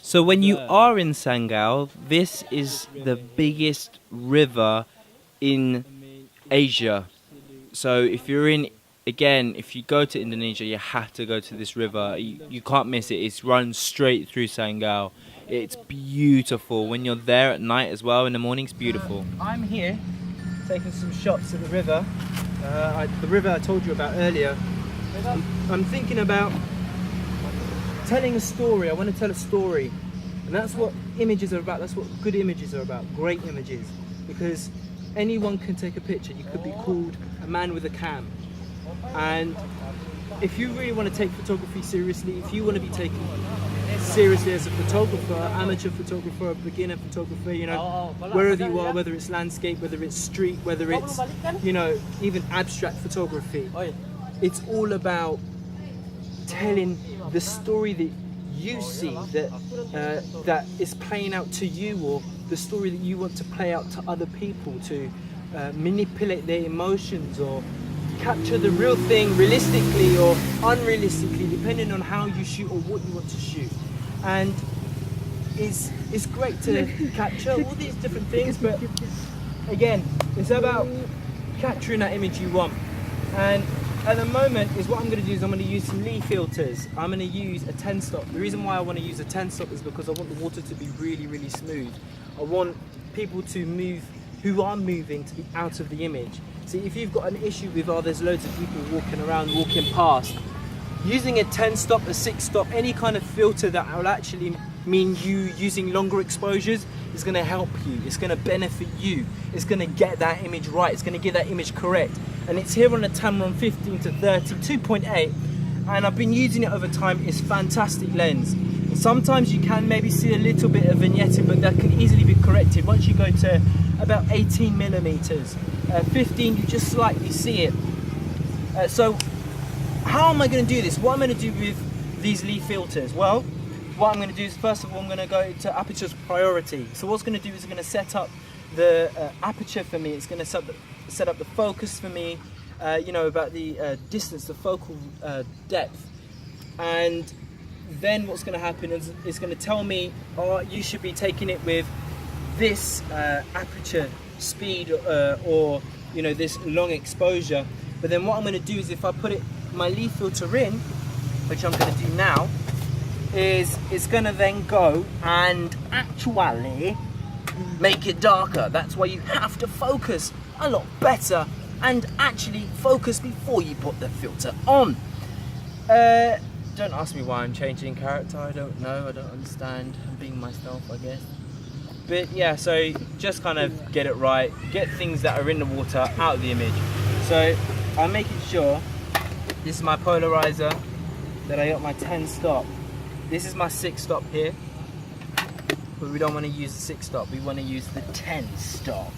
So when you are in Sangao, this is the biggest river in Asia. So if you're in, again, if you go to Indonesia, you have to go to this river. You can't miss it. It's run straight through Sangao. It's beautiful. When you're there at night as well, in the morning, it's beautiful. I'm here taking some shots of the river. The river I told you about earlier. I'm thinking about telling a story. I want to tell a story. And that's what images are about. That's what good images are about. Great images. Because anyone can take a picture. You could be called a man with a cam. And if you really want to take photography seriously, if you want to be taken seriously as a photographer, amateur photographer, beginner photographer, you know, wherever you are, whether it's landscape, whether it's street, whether it's, you know, even abstract photography, it's all about telling the story that you see, that is playing out to you, or the story that you want to play out to other people, to manipulate their emotions or capture the real thing realistically or unrealistically, depending on how you shoot or what you want to shoot. And it's great to capture all these different things, but again, it's about capturing that image you want. And at the moment, is what I'm going to do is I'm going to use some Lee filters. I'm going to use a 10 stop. The reason why I want to use a 10 stop is because I want the water to be really, really smooth. I want people to move, who are moving, to be out of the image. See, if you've got an issue with, oh, there's loads of people walking around, walking past, using a 10 stop, a 6 stop, any kind of filter that will actually mean you using longer exposures is going to help you. It's going to benefit you. It's going to get that image right. It's going to get that image correct. And it's here on the Tamron 15 to 30, 2.8, and I've been using it over time. It's fantastic lens. And sometimes you can maybe see a little bit of vignetting, but that can easily be corrected once you go to about 18 millimeters. 15, you just slightly see it. So how am I going to do this? What I'm going to do with these Lee filters? Well, what I'm going to do is, first of all, I'm going to go to aperture's priority. So what's going to do is I'm going to set up the aperture for me. It's going to set up the focus for me, you know, about the distance, the focal depth. And then what's going to happen is it's going to tell me, oh, you should be taking it with this aperture speed, or, you know, this long exposure. But then what I'm going to do is, if I put my Lee filter in, which I'm going to do now, is it's going to then go and actually make it darker. That's why you have to focus a lot better and actually focus before you put the filter on. Don't ask me why I'm changing character. I don't know. I don't understand. I'm being myself, I guess. But yeah, so just kind of get it right. Get things that are in the water out of the image. So I'm making sure this is my polarizer, that I got my 10 stop. This is my 6 stop here, but we don't want to use the 6 stop. We want to use the 10 stop.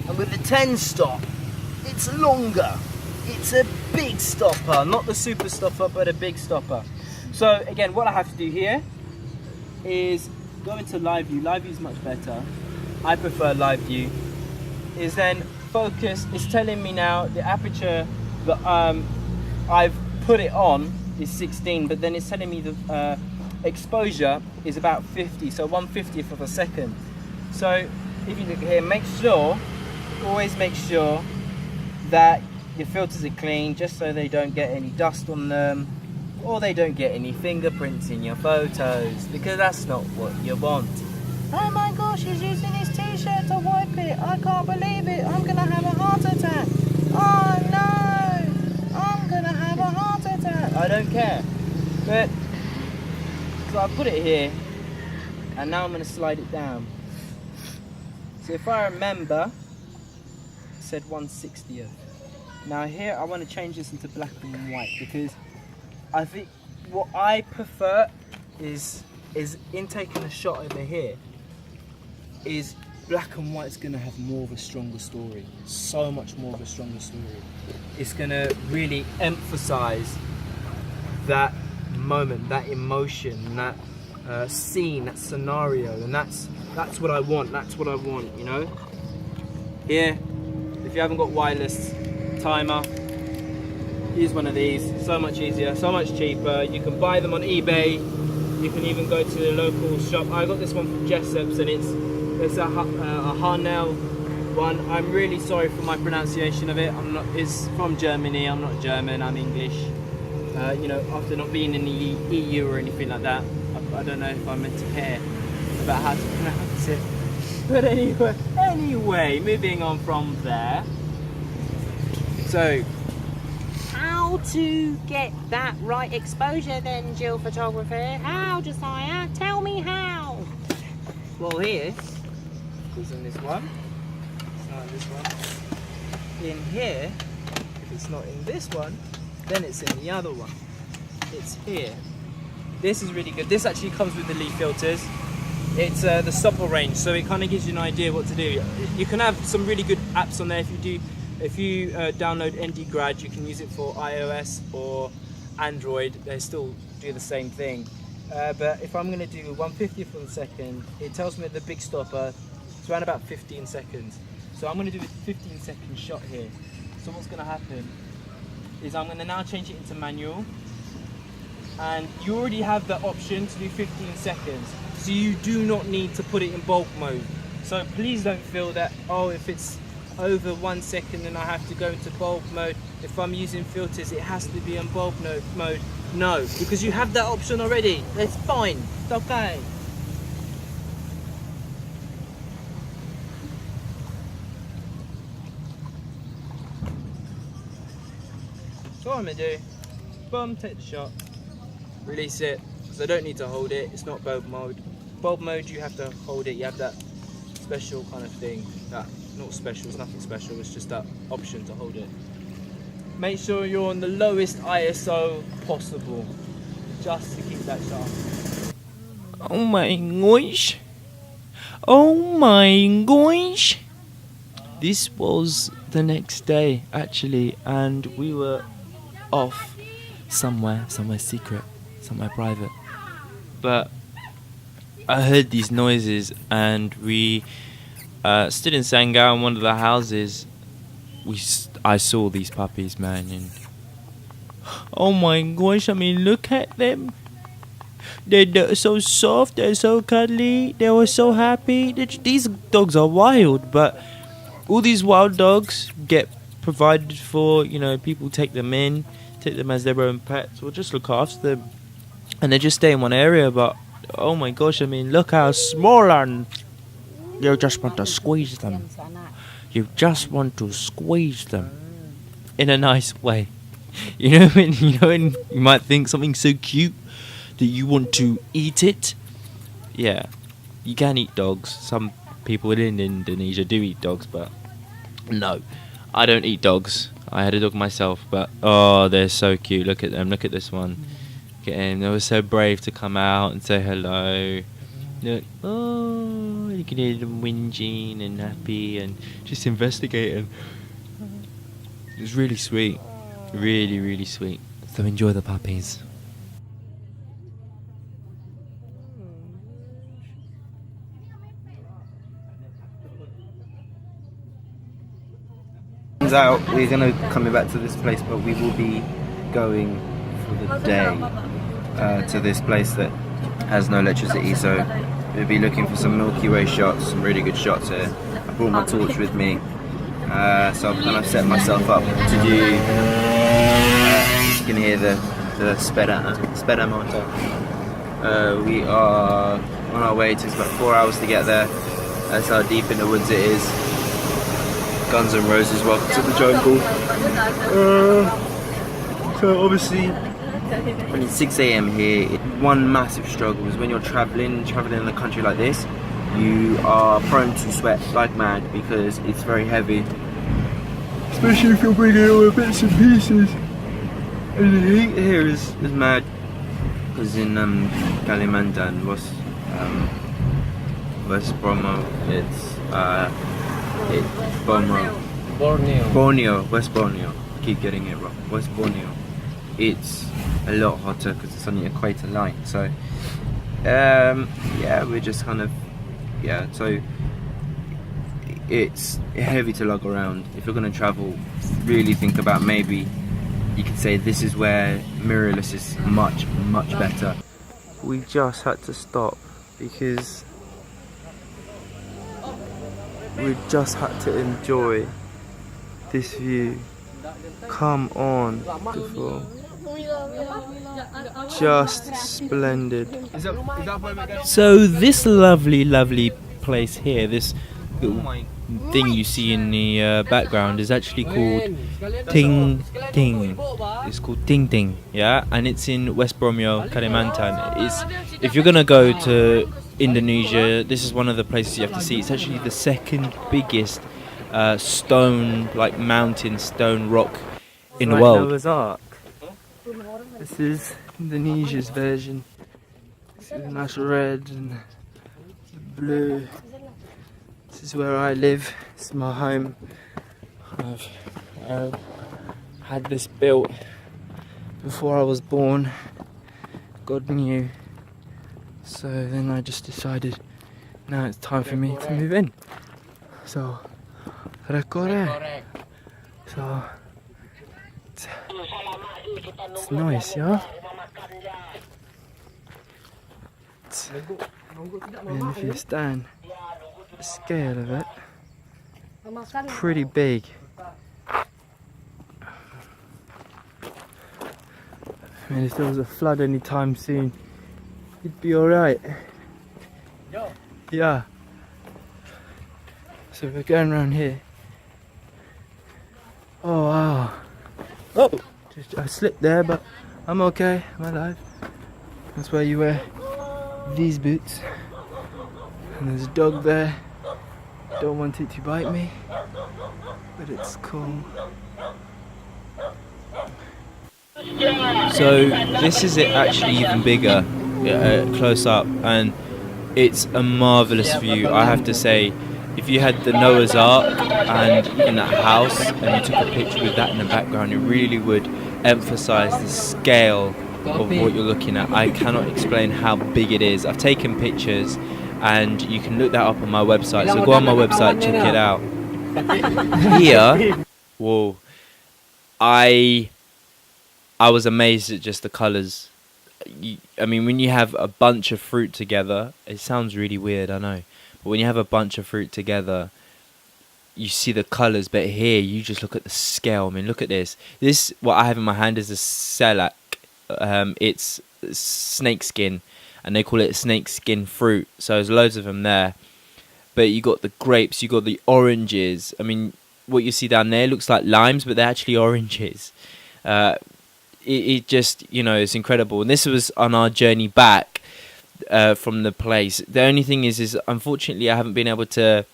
And with the 10 stop, it's longer. It's a big stopper, not the super stopper, but a big stopper. So again, what I have to do here is go into live view. Live view is much better. I prefer live view. Is then focus. It's telling me now the aperture that I've put it on is 16, but then it's telling me the exposure is about 50, so 1/50th of a second. So if you look here, always make sure that your filters are clean, just so they don't get any dust on them, or they don't get any fingerprints in your photos, because that's not what you want. Oh my gosh, he's using his t-shirt to wipe it. I can't believe it. I'm gonna have a heart attack. Oh no, I'm gonna have a heart attack. I don't care. But so I put it here, and now I'm going to slide it down. So if I remember, it said 1/60th. Now here I want to change this into black and white, because I think what I prefer is in taking a shot over here, is black and white is going to have more of a stronger story. So much more of a stronger story. It's going to really emphasize that moment, that emotion, that scene, that scenario, and that's what I want. That's what I want, you know. Here, if you haven't got wireless timer, use one of these. So much easier, so much cheaper. You can buy them on eBay. You can even go to the local shop. I got this one from Jessop's, and it's a Harnell one. I'm really sorry for my pronunciation of it. It's from Germany. I'm not German. I'm English. You know, after not being in the EU or anything like that, I don't know if I'm meant to care about how to pronounce it. But anyway, moving on from there. So, how to get that right exposure then, JIL Photography? How, Josiah? Tell me how. Well, here, it's in this one. It's not in this one. In here, if it's not in this one, then it's in the other one. It's here. This is really good. This actually comes with the leaf filters. It's the stopper range, so it kind of gives you an idea what to do. You can have some really good apps on there. If you download ND Grad, you can use it for iOS or Android. They still do the same thing. But if I'm going to do 1/50th of a second, it tells me the big stopper. It's around about 15 seconds. So I'm going to do a 15-second shot here. So what's going to happen is I'm going to now change it into manual. And you already have the option to do 15 seconds. So you do not need to put it in bulk mode. So please don't feel that, oh, if it's over 1 second and I have to go into bulk mode, if I'm using filters it has to be in bulk mode. No, because you have that option already. It's fine. It's okay. So what I'm going to do, boom, take the shot, release it, because I don't need to hold it. It's not bulk mode. Bulk mode, you have to hold it. You have that special kind of thing. That not special, it's nothing special. It's just that option to hold it. Make sure you're on the lowest ISO possible, just to keep that sharp. Oh my gosh! Oh my gosh! This was the next day actually, and we were off somewhere secret, somewhere private. But I heard these noises, and we stood in Sangao in one of the houses. I saw these puppies, man, and oh my gosh! I mean, look at them. They're so soft. They're so cuddly. They were so happy. These dogs are wild, but all these wild dogs get provided for. You know, people take them as their own pets, or just look after them, and they just stay in one area. But oh my gosh, I mean, look how small, and you just want to squeeze them. You just want to squeeze them in a nice way. You know, when you might think something so cute that you want to eat it. Yeah, you can eat dogs. Some people in Indonesia do eat dogs, but no, I don't eat dogs. I had a dog myself, but oh, they're so cute. Look at them. Look at this one. Look at him. They were so brave to come out and say hello. Look, oh, you can hear them whinging and happy and just investigating. It was really sweet. Really, really sweet. So enjoy the puppies. Turns out we're going to coming back to this place, but we will be going for the day to this place that has no electricity, so we'll be looking for some Milky Way shots, some really good shots here. I brought my torch with me, so I've kind of set myself up to do, you can hear the speda motor. We are on our way. It takes about 4 hours to get there. That's how deep in the woods it is. Guns N' Roses, welcome to the jungle. So obviously, when it's 6 AM here, one massive struggle is when you're traveling in a country like this, you are prone to sweat like mad because it's very heavy. Especially if you're bringing all the bits and pieces. And the heat here is mad. Because in Kalimantan, West Borneo, it's Borneo, West Borneo. Keep getting it wrong. West Borneo. It's a lot hotter because it's on the equator line. So, yeah, we're just kind of, so it's heavy to lug around. If you're going to travel, really think about, maybe you could say this is where mirrorless is much better. we just had to stop because we just had to enjoy this view. Come on, beautiful. Just splendid. So this lovely place here, this little thing you see in the background is actually called Ting Ting. It's called Ting Ting, yeah, and it's in West Borneo, Kalimantan. If you're gonna go to Indonesia, this is one of the places you have to see. It's actually the second biggest stone, like mountain stone rock in the world. Noah's Ark. This is Indonesia's version. This is nice red and blue. This is where I live. This is my home. I've had this built before I was born. God knew. So then I just decided now it's time for me to move in. So, recore. So, it's nice, yeah? And if you stand the scale of it, it's pretty big. I mean, if there was a flood anytime soon, it'd be alright. Yeah. So we're going around here. Oh wow. Oh! I slipped there, but I'm okay. I'm alive. That's why you wear these boots. And there's a dog there. Don't want it to bite me, but it's cool. So this is it actually even bigger, close up, and it's a marvelous view. I have to say, if you had the Noah's Ark and in that house and you took a picture with that in the background, it really would emphasize the scale of what you're looking at. I cannot explain how big it is. I've taken pictures and you can look that up on my website, so go on my website, check it out. Here, whoa, I was amazed at just the colours. I mean, when you have a bunch of fruit together, it sounds really weird, I know, but when you have a bunch of fruit together, you see the colours, but here you just look at the scale. I mean, look at this. This, what I have in my hand, is a selak. It's snake skin, and they call it snake skin fruit. So there's loads of them there. But you got the grapes, you got the oranges. I mean, what you see down there looks like limes, but they're actually oranges. It just, you know, it's incredible. And this was on our journey back from the place. The only thing is unfortunately I haven't been able to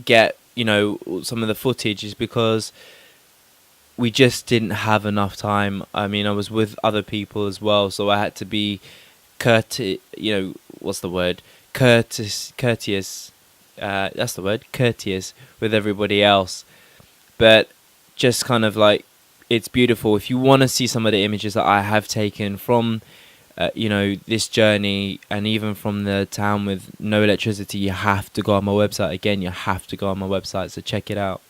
get, you know, some of the footage, is because we just didn't have enough time. I mean, I was with other people as well, so I had to be courteous. That's the word, courteous with everybody else. But just kind of like, it's beautiful. If you want to see some of the images that I have taken from this journey, and even from the town with no electricity, you have to go on my website. Again, you have to go on my website, so check it out.